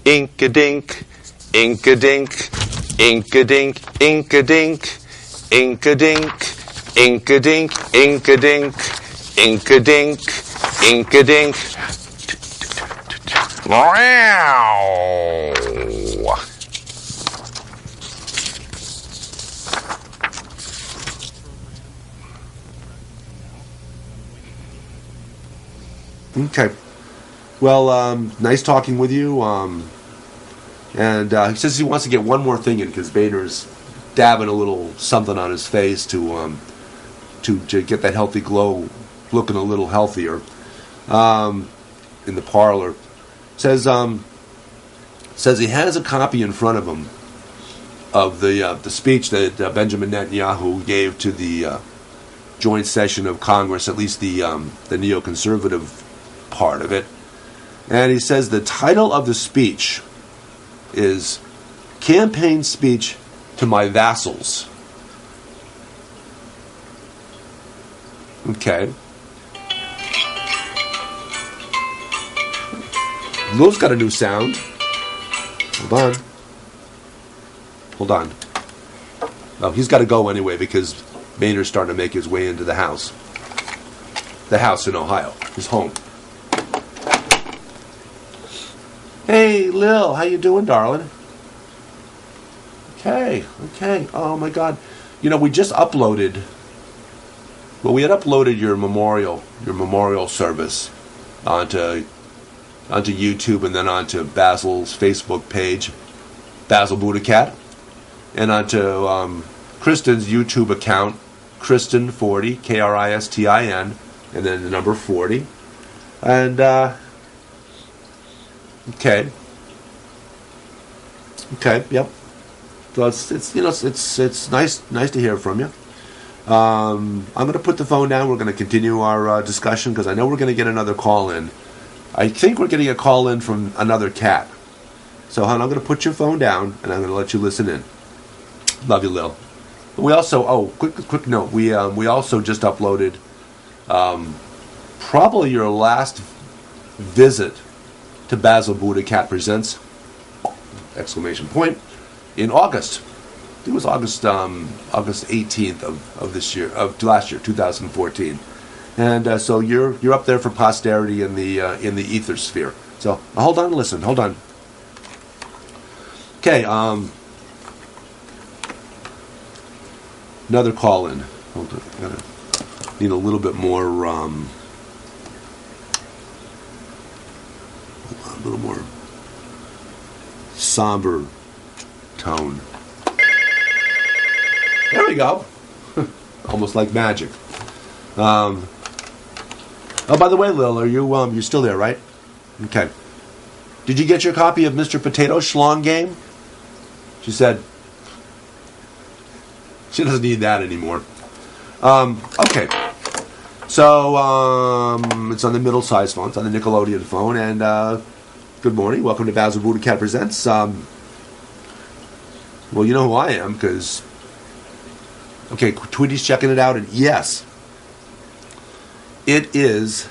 Ink-a-dink, ink-a-dink, ink-a-dink, ink-a-dink, ink-a-dink, ink-a-dink, ink-a-dink, ink-a-dink, ink-a-dink. Wow. Okay. Well, nice talking with you. And he says he wants to get one more thing in because Boehner's dabbing a little something on his face to get that healthy glow, looking a little healthier in the parlor. Says he has a copy in front of him of the speech that Benjamin Netanyahu gave to the joint session of Congress, at least the neoconservative part of it. And he says the title of the speech is Campaign Speech to My Vassals. Okay. Lou's got a new sound. Hold on. Oh, he's got to go anyway because Boehner's starting to make his way into the house. The house in Ohio. His home. Hey, Lil, how you doing, darling? Okay. Oh, my God. You know, we just uploaded... Well, we had uploaded your memorial service onto YouTube and then onto Basil's Facebook page, Basil BuddhaCat, and onto Kristen's YouTube account, Kristen40, Kristin, and then the number 40. And, okay, yep. So it's nice to hear from you. I'm going to put the phone down. We're going to continue our discussion because I know we're going to get another call in. I think we're getting a call in from another cat. So, hon, I'm going to put your phone down and I'm going to let you listen in. Love you, Lil. We also, quick note. We also just uploaded probably your last visit to Basil BuddhaCat Presents! Exclamation point, in August. I think it was August 18th of this year, of last year, 2014. And so you're up there for posterity in the ether sphere. So hold on, listen, hold on. Okay, another call in. Hold on, need a little bit more, a little more somber tone. There we go. Almost like magic. Oh, by the way, Lil, are you're still there, right? Okay. Did you get your copy of Mr. Potato Schlong Game? She said she doesn't need that anymore. Okay. So it's on the middle-sized phone. It's on the Nickelodeon phone. And good morning. Welcome to Basil BuddhaCat Presents. Well, you know who I am because... Okay, Tweety's checking it out, and yes, it is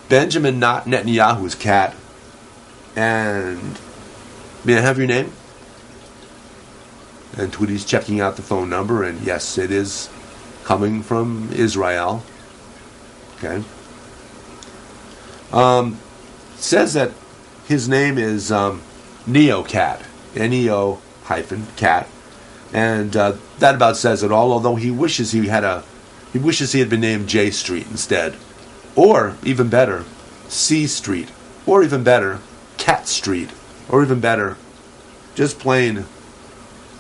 Benjamin Netanyahu's cat. And may I have your name? And Tweety's checking out the phone number, and yes, it is coming from Israel. Okay. Says that his name is NeoCat, Neo-cat. And that about says it all. Although he wishes he had been named J Street instead, or even better, C Street, or even better, Cat Street, or even better, just plain,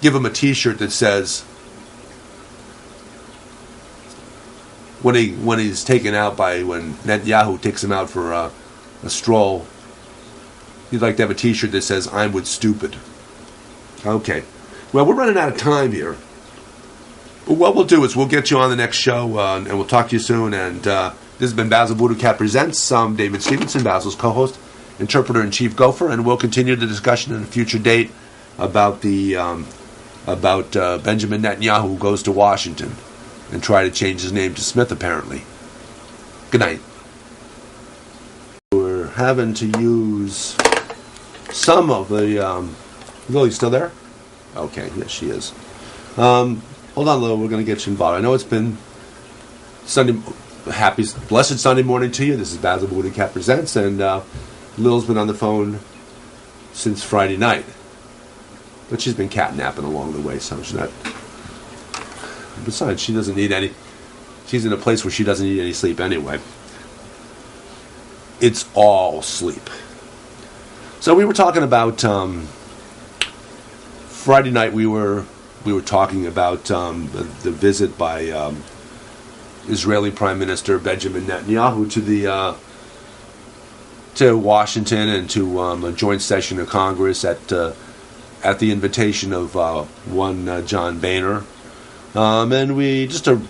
give him a T-shirt that says when he's taken out when Netanyahu takes him out for a stroll, he'd like to have a T-shirt that says "I'm with stupid." Okay. Well, we're running out of time here. But what we'll do is we'll get you on the next show, and we'll talk to you soon. And this has been Basil BuddhaCat Presents. I'm David Stevenson, Basil's co-host, interpreter-in-chief gopher, and we'll continue the discussion at a future date about Benjamin Netanyahu who goes to Washington and try to change his name to Smith, apparently. Good night. We're having to use some of the... Lily, still there? Okay, yes, she is. Hold on, Lil, we're going to get you involved. I know it's been Sunday... Happy, blessed Sunday morning to you. This is Basil BuddhaCat Presents, and Lil's been on the phone since Friday night. But she's been catnapping along the way, so she's not... Besides, she doesn't need any... She's in a place where she doesn't need any sleep anyway. It's all sleep. So we were talking about... Friday night we were talking about the visit by Israeli Prime Minister Benjamin Netanyahu to Washington and to a joint session of Congress at the invitation of one John Boehner, and we just a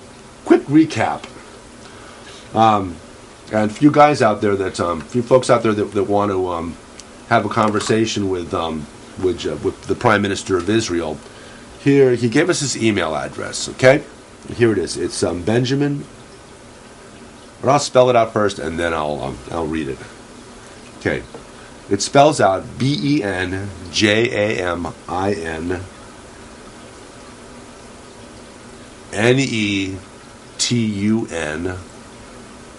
quick recap. And a few guys out there few folks out there that want to have a conversation with the Prime Minister of Israel. Here, he gave us his email address. Okay, here it is. It's Benjamin. But I'll spell it out first, and then I'll read it. Okay, it spells out BenjaminNetun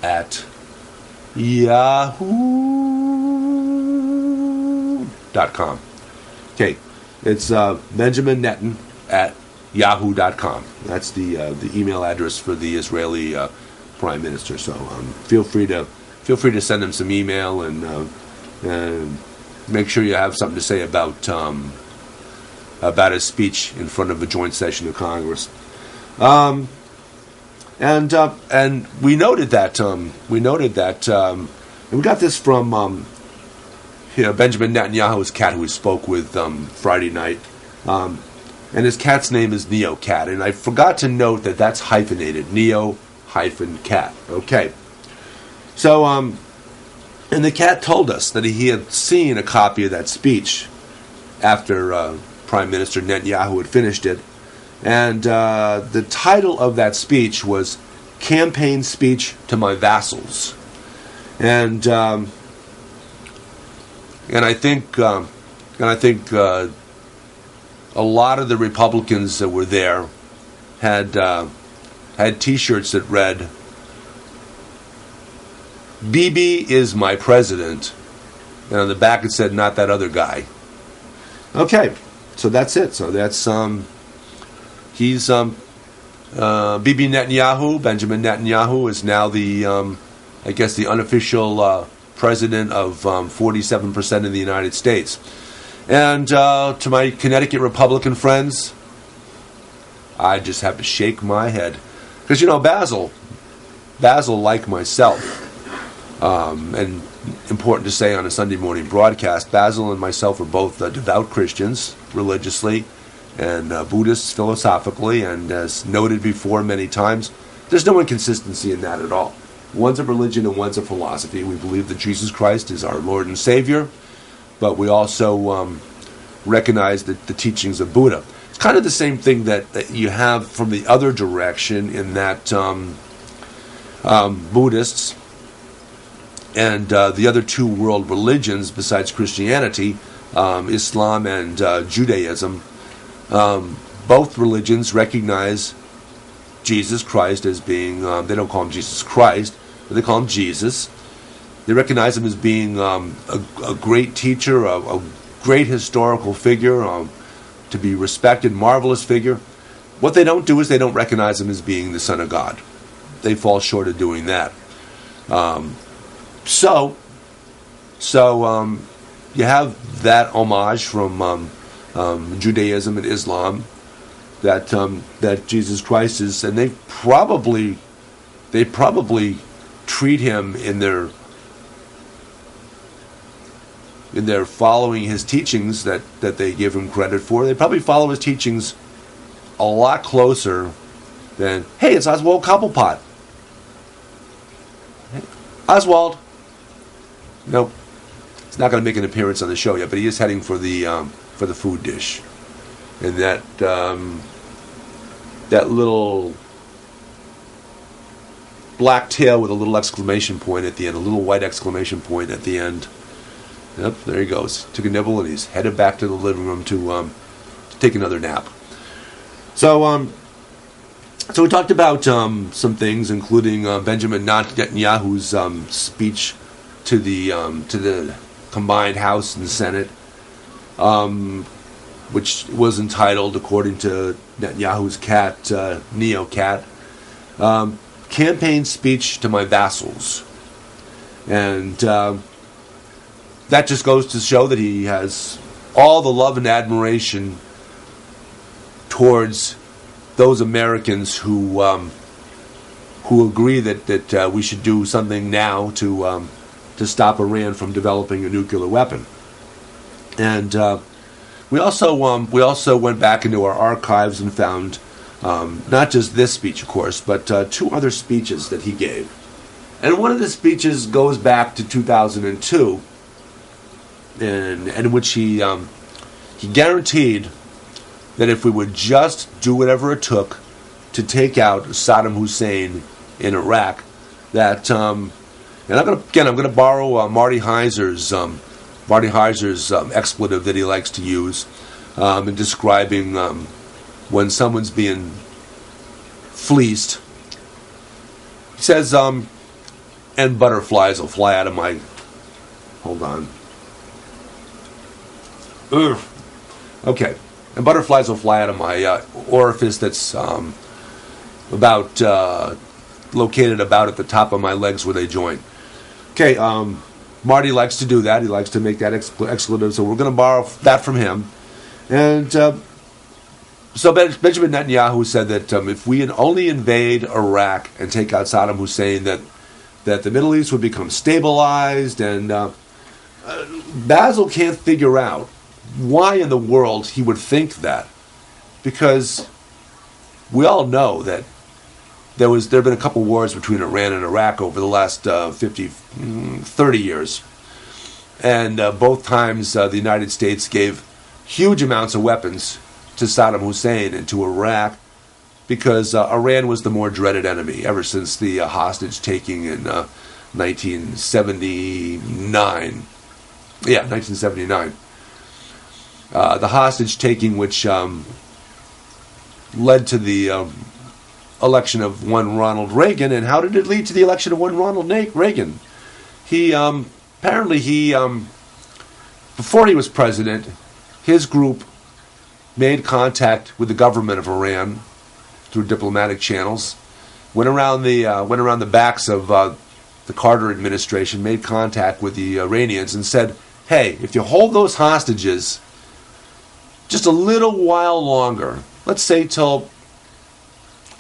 at yahoo.com. Okay, it's Benjamin Netton at yahoo.com. That's the email address for the Israeli Prime Minister. So feel free to send him some email and make sure you have something to say about his speech in front of a joint session of Congress. And we noted that and we got this from Benjamin Netanyahu's cat, who we spoke with Friday night. And his cat's name is NeoCat. And I forgot to note that that's hyphenated. Neo-cat. Okay. So, and the cat told us that he had seen a copy of that speech after Prime Minister Netanyahu had finished it. And the title of that speech was Campaign Speech to My Vassals. And I think a lot of the Republicans that were there had T-shirts that read, "Bibi is my president," and on the back it said, "Not that other guy." Okay, so that's it. So that's he's Bibi Netanyahu. Benjamin Netanyahu is now the I guess the unofficial president of 47% of the United States. And to my Connecticut Republican friends, I just have to shake my head. Because, Basil, like myself, and important to say on a Sunday morning broadcast, Basil and myself are both devout Christians, religiously, and Buddhists, philosophically, and as noted before many times, there's no inconsistency in that at all. One's a religion and one's a philosophy. We believe that Jesus Christ is our Lord and Savior, but we also recognize the teachings of Buddha. It's kind of the same thing that you have from the other direction, in that Buddhists and the other two world religions besides Christianity, Islam and Judaism, both religions recognize Jesus Christ as being, they don't call him Jesus Christ, but they call him Jesus. They recognize him as being a great teacher, a great historical figure, to be respected, marvelous figure. What they don't do is they don't recognize him as being the Son of God. They fall short of doing that. So you have that homage from Judaism and Islam, that Jesus Christ is, and they probably treat him in their following his teachings that they give him credit for. They probably follow his teachings a lot closer than, hey, it's Oswald Cobblepot. Hey, Oswald. Nope, he's not going to make an appearance on the show yet, but he is heading for the food dish, and that little black tail with a little exclamation point at the end, a little white exclamation point at the end. Yep, there he goes. Took a nibble and he's headed back to the living room to take another nap. So we talked about some things, including Benjamin Netanyahu's speech to the combined House and Senate, which was entitled, according to Netanyahu's cat, NeoCat, campaign speech to my vassals. And that just goes to show that he has all the love and admiration towards those Americans who agree that we should do something now to stop Iran from developing a nuclear weapon. And we also went back into our archives and found not just this speech, of course, but two other speeches that he gave. And one of the speeches goes back to 2002, in which he guaranteed that if we would just do whatever it took to take out Saddam Hussein in Iraq, that and I'm going to borrow Marty Heiser's expletive that he likes to use in describing when someone's being fleeced. He says, and butterflies will fly out of my... Hold on. Ugh. Okay. And butterflies will fly out of my orifice that's located about at the top of my legs where they join. Okay, Marty likes to do that. He likes to make that expletive, so we're going to borrow that from him. And so Benjamin Netanyahu said that if we only invade Iraq and take out Saddam Hussein, that the Middle East would become stabilized. And Basil can't figure out why in the world he would think that, because we all know that there have been a couple wars between Iran and Iraq over the last 30 years, and both times the United States gave huge amounts of weapons to Saddam Hussein and to Iraq, because Iran was the more dreaded enemy ever since the hostage taking in 1979. Yeah, 1979. The hostage taking, which led to the election of one Ronald Reagan. And how did it lead to the election of one Ronald Reagan? He apparently before he was president, his group made contact with the government of Iran through diplomatic channels. Went around the backs of the Carter administration, made contact with the Iranians, and said, "Hey, if you hold those hostages just a little while longer, let's say till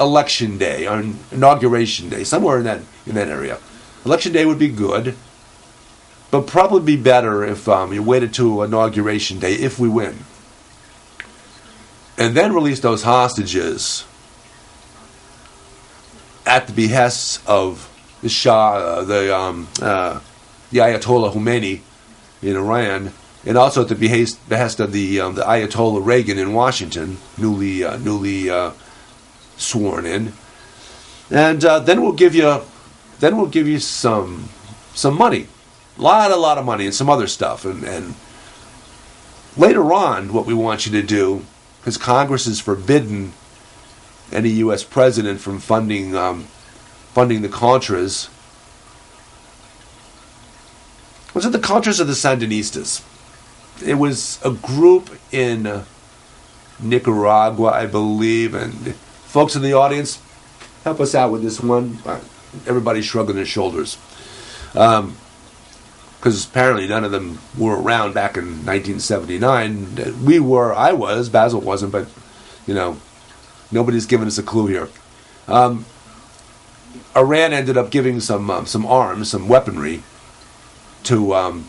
Election Day, on Inauguration Day, somewhere in that area. Election Day would be good, but probably be better if you waited to Inauguration Day if we win, and then release those hostages at the behest of the Shah, the Ayatollah Khomeini in Iran." And also at the behest of the Ayatollah Reagan in Washington, newly sworn in, and then we'll give you some money, a lot of money, and some other stuff, and later on, what we want you to do, because Congress has forbidden any U.S. president from funding the Contras. Was it the Contras or the Sandinistas? It was a group in Nicaragua, I believe, and folks in the audience, help us out with this one. Everybody's shrugging their shoulders, because apparently none of them were around back in 1979. I was, Basil wasn't, but nobody's giving us a clue here. Iran ended up giving some arms, some weaponry to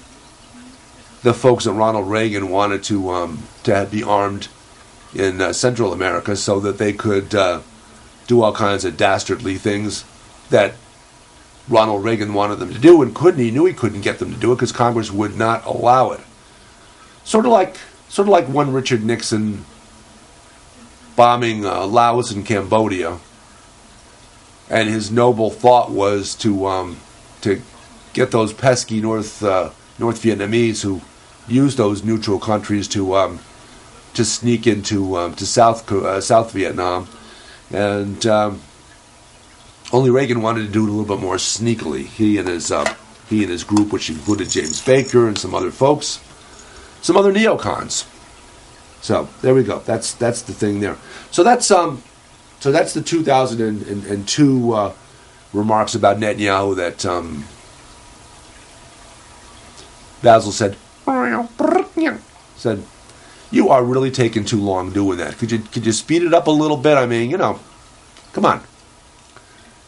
the folks that Ronald Reagan wanted to be armed in Central America, so that they could do all kinds of dastardly things that Ronald Reagan wanted them to do, and he knew he couldn't get them to do it because Congress would not allow it. Sort of like one Richard Nixon bombing Laos and Cambodia and his noble thought was to get those pesky North Vietnamese who used those neutral countries to sneak into to South Vietnam, and only Reagan wanted to do it a little bit more sneakily. He and his group, which included James Baker and some other folks, some other neocons. So there we go. That's the thing there. So that's the 2002 remarks about Netanyahu that Basil said, "You are really taking too long doing that. Could you speed it up a little bit? I mean, come on.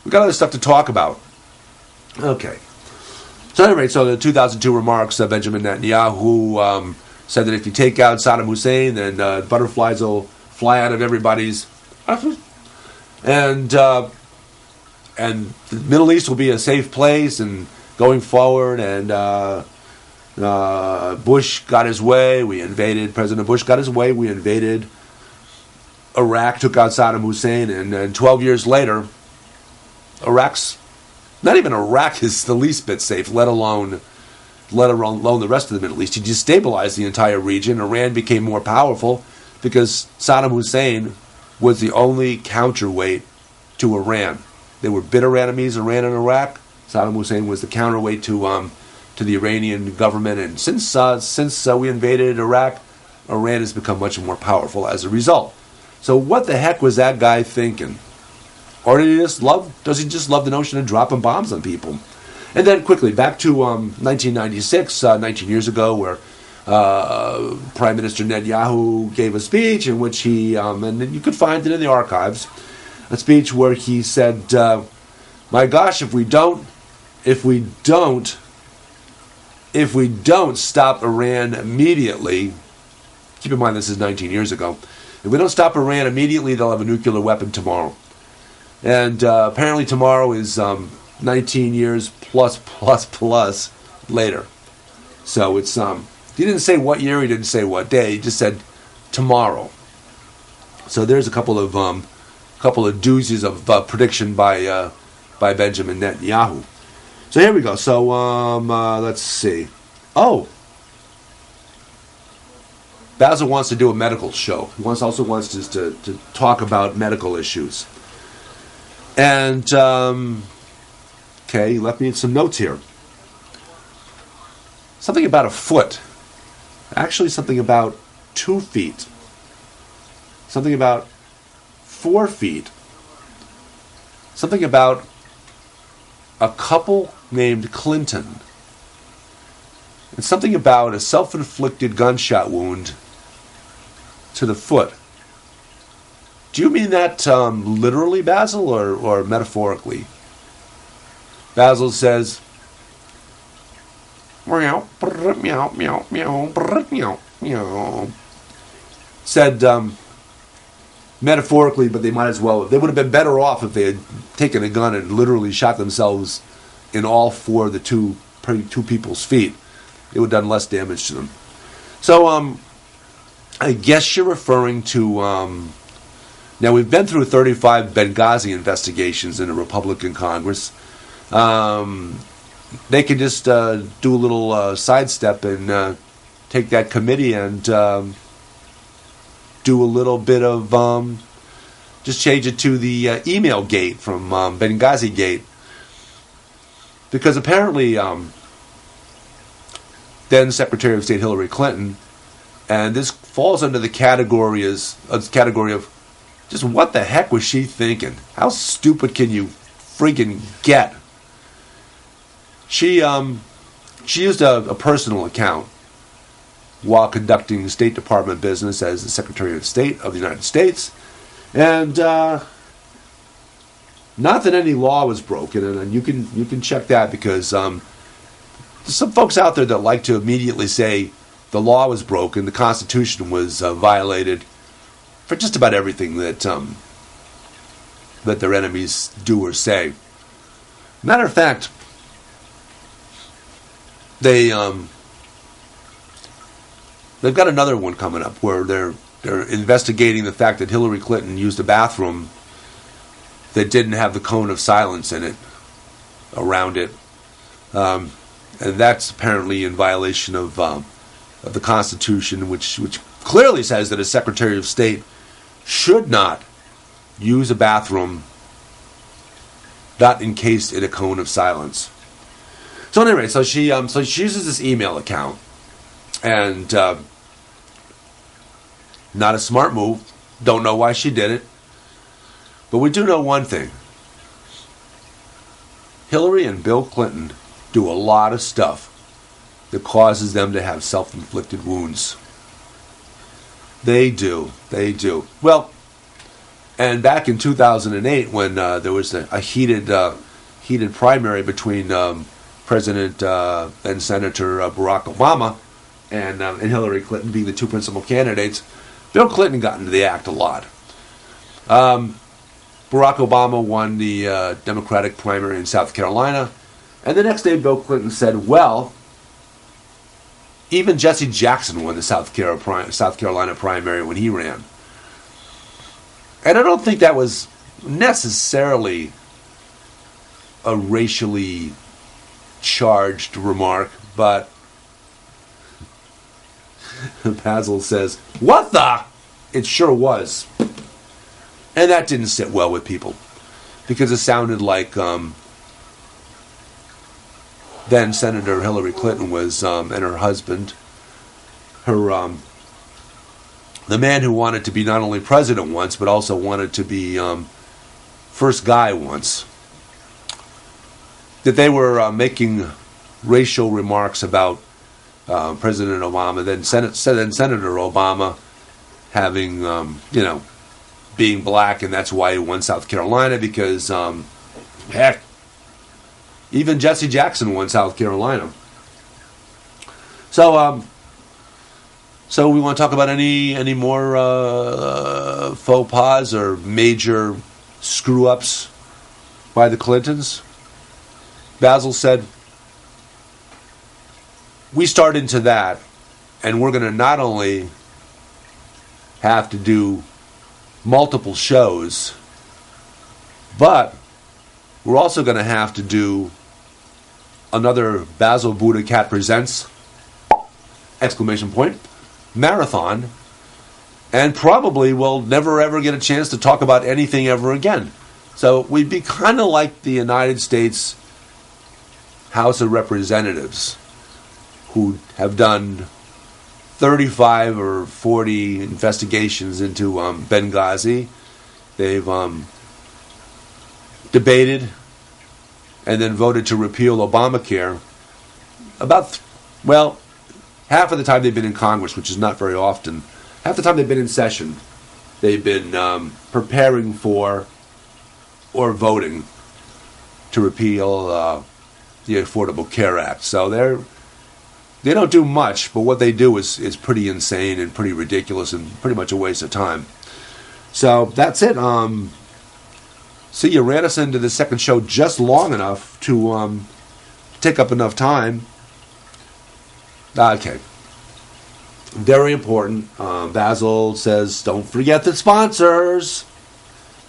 We got other stuff to talk about." Okay. So anyway, so the 2002 remarks, Benjamin Netanyahu said that if you take out Saddam Hussein, then butterflies will fly out of everybody's and the Middle East will be a safe place and going forward, and Bush got his way. President Bush got his way. We invaded Iraq, took out Saddam Hussein, and 12 years later, not even Iraq is the least bit safe, let alone the rest of the Middle East. He destabilized the entire region. Iran became more powerful because Saddam Hussein was the only counterweight to Iran. They were bitter enemies, Iran and Iraq. Saddam Hussein was the counterweight to the Iranian government, and since we invaded Iraq, Iran has become much more powerful as a result. So what the heck was that guy thinking? Or does he just love the notion of dropping bombs on people? And then quickly, back to 1996, 19 years ago, where Prime Minister Netanyahu gave a speech in which he, and you could find it in the archives, a speech where he said, my gosh, if we don't stop Iran immediately, keep in mind this is 19 years ago, if we don't stop Iran immediately, they'll have a nuclear weapon tomorrow. And apparently tomorrow is 19 years plus later. So it's he didn't say what year, he didn't say what day, he just said tomorrow. So there's a couple of doozies of prediction by Benjamin Netanyahu. So here we go. So let's see. Oh, Basil wants to do a medical show. He also wants to talk about medical issues. And okay, he left me some notes here. Something about a foot. Actually, something about 2 feet. Something about 4 feet. Something about a couple named Clinton. And something about a self-inflicted gunshot wound to the foot. Do you mean that literally, Basil, or metaphorically? Basil says, said metaphorically, but they might as well. They would have been better off if they had taken a gun and literally shot themselves in all 4 of the two people's feet. It would have done less damage to them. So I guess you're referring to. Now, we've been through 35 Benghazi investigations in the Republican Congress. They can just do a little sidestep and take that committee and do a little bit of, just change it to the email gate from Benghazi Gate. Because apparently, then Secretary of State Hillary Clinton, and this falls under the category of just what the heck was she thinking? How stupid can you freaking get? She used a personal account while conducting State Department business as the Secretary of State of the United States, and not that any law was broken, and you can check that because there's some folks out there that like to immediately say the law was broken, the Constitution was violated, for just about everything that their enemies do or say. Matter of fact, they've got another one coming up where they're investigating the fact that Hillary Clinton used a bathroom that didn't have the cone of silence in it, around it. And that's apparently in violation of the Constitution, which clearly says that a Secretary of State should not use a bathroom not encased in a cone of silence. So anyway, so she uses this email account, and not a smart move. Don't know why she did it, but we do know one thing: Hillary and Bill Clinton do a lot of stuff that causes them to have self-inflicted wounds. They do. Well, and back in 2008, when there was a heated primary between President and Senator Barack Obama and Hillary Clinton being the two principal candidates, Bill Clinton got into the act a lot. Barack Obama won the Democratic primary in South Carolina, and the next day Bill Clinton said, well, even Jesse Jackson won the South Carolina primary when he ran. And I don't think that was necessarily a racially charged remark, but Basil says, what the? It sure was. And that didn't sit well with people, because it sounded like then Senator Hillary Clinton was, and her husband, the man who wanted to be not only president once, but also wanted to be first guy once, that they were making racial remarks about President Obama, then Senator Obama having, being black, and that's why he won South Carolina, because, heck, even Jesse Jackson won South Carolina. So we want to talk about any more faux pas or major screw-ups by the Clintons? Basil said, we start into that, and we're going to not only have to do multiple shows, but we're also going to have to do another Basil BuddhaCat Presents! Marathon, and probably we'll never ever get a chance to talk about anything ever again. So we'd be kind of like the United States House of Representatives, who have done 35 or 40 investigations into Benghazi. They've debated and then voted to repeal Obamacare about, half of the time they've been in Congress, which is not very often. Half the time they've been in session, they've been preparing for or voting to repeal the Affordable Care Act. So they don't do much, but what they do is pretty insane and pretty ridiculous and pretty much a waste of time. So that's it. See, you ran us into the second show just long enough to take up enough time. Okay. Very important. Basil says, don't forget the sponsors.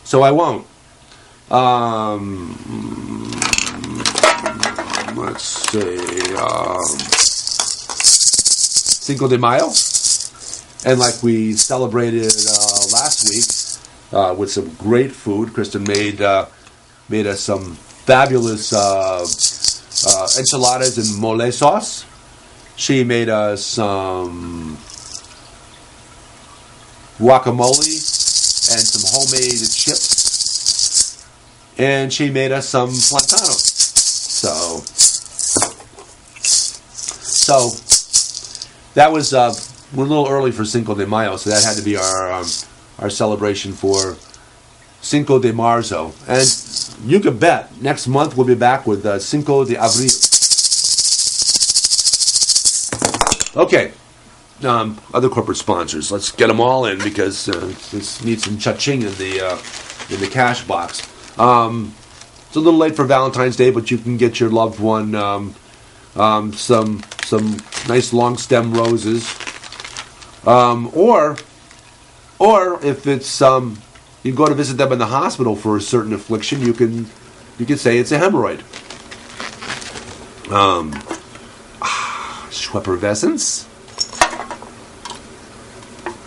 So I won't. Let's see. Cinco de Mayo. And like we celebrated last week with some great food, Kristen made us some fabulous enchiladas and mole sauce. She made us some guacamole and some homemade chips. And she made us some plantain. So that was we're a little early for Cinco de Mayo, so that had to be our celebration for Cinco de Marzo. And you can bet next month we'll be back with Cinco de Abril. Okay, other corporate sponsors. Let's get them all in, because this needs some cha-ching in the cash box. It's a little late for Valentine's Day, but you can get your loved one some nice long stem roses, or if it's you go to visit them in the hospital for a certain affliction, you can say it's a hemorrhoid. Schweppervescence,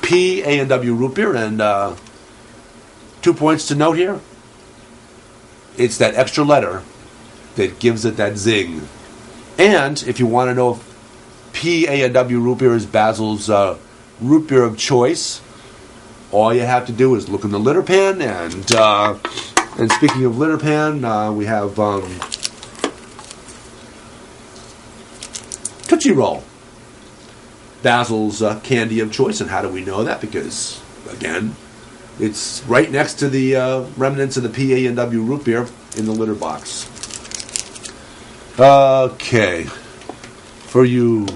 P, A, and W root beer, and 2 points to note here. It's that extra letter that gives it that zing. And if you want to know if P, A, and W root beer is Basil's root beer of choice, all you have to do is look in the litter pan. And speaking of litter pan, we have Tootsie Roll, Basil's candy of choice. And how do we know that? Because, again, it's right next to the remnants of the P, A, and W root beer in the litter box. Okay. For you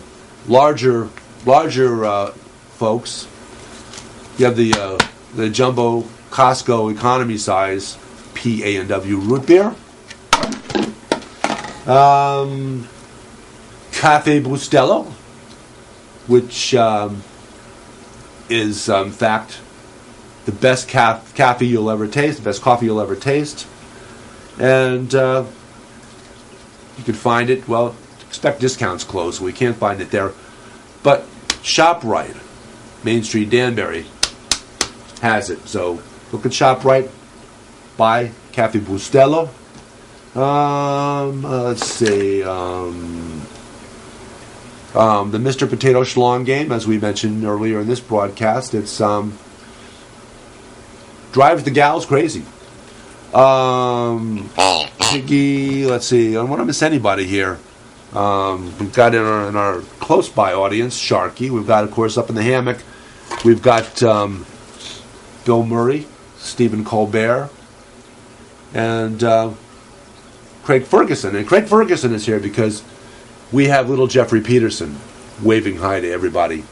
larger folks, you have the jumbo Costco economy size P, A, and W root beer. Cafe Bustelo, which is in fact the best cafe you'll ever taste, the best coffee you'll ever taste. And you can find it, well, expect discounts closed, so we can't find it there. But ShopRite, Main Street, Danbury, has it. So look at ShopRite, buy Cafe Bustelo. Let's see, the Mr. Potato Schlong game, as we mentioned earlier in this broadcast, it's drives the gals crazy. Piggy, let's see, I don't want to miss anybody here. We've got in our close by audience, Sharky. We've got, of course, up in the hammock, we've got Bill Murray, Stephen Colbert, and Craig Ferguson. And Craig Ferguson is here because we have little Jeffrey Peterson waving hi to everybody.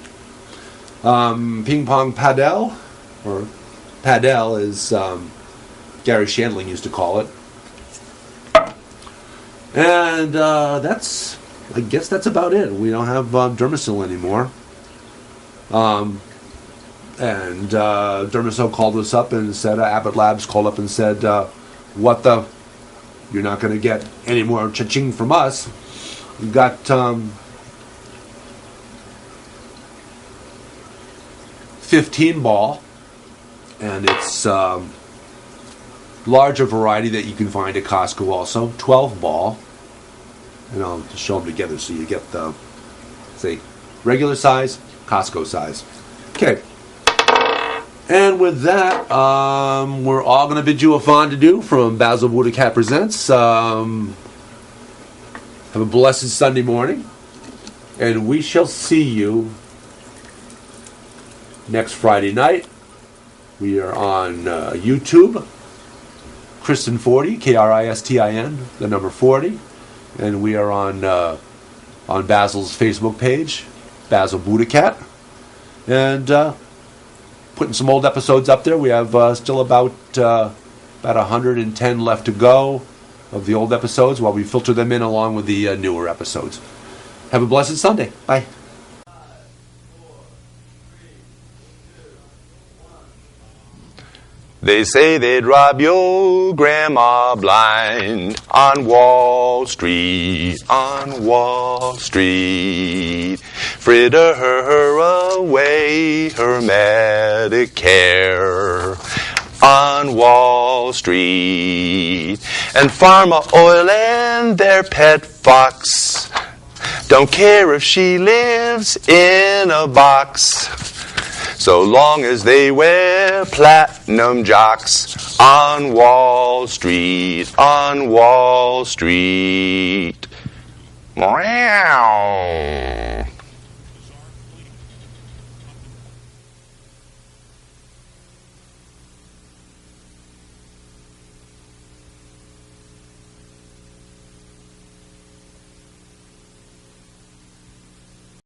Ping Pong Padel, or Padel is Gary Shandling used to call it. And I guess that's about it. We don't have Dermacil anymore. And Dermacil called us up and said, Abbott Labs called up and said, what the? You're not going to get any more cha-ching from us. We've got 15 ball, and it's larger variety that you can find at Costco also. 12 ball, and I'll just show them together so you get the, say, regular size, Costco size. Okay. And with that, we're all going to bid you a fondue from Basil BuddhaCat Presents. Have a blessed Sunday morning, and we shall see you next Friday night. We are on YouTube, Kristin40, Kristin, the number 40, and we are on Basil's Facebook page, Basil BuddhaCat, and putting some old episodes up there. We have still about 110 left to go of the old episodes while we filter them in along with the newer episodes. Have a blessed Sunday. Bye. They say they'd rob your grandma blind on Wall Street, fritter her away her Medicare on Wall Street. And Pharma Oil and their pet fox don't care if she lives in a box, so long as they wear platinum jocks on Wall Street, Meow.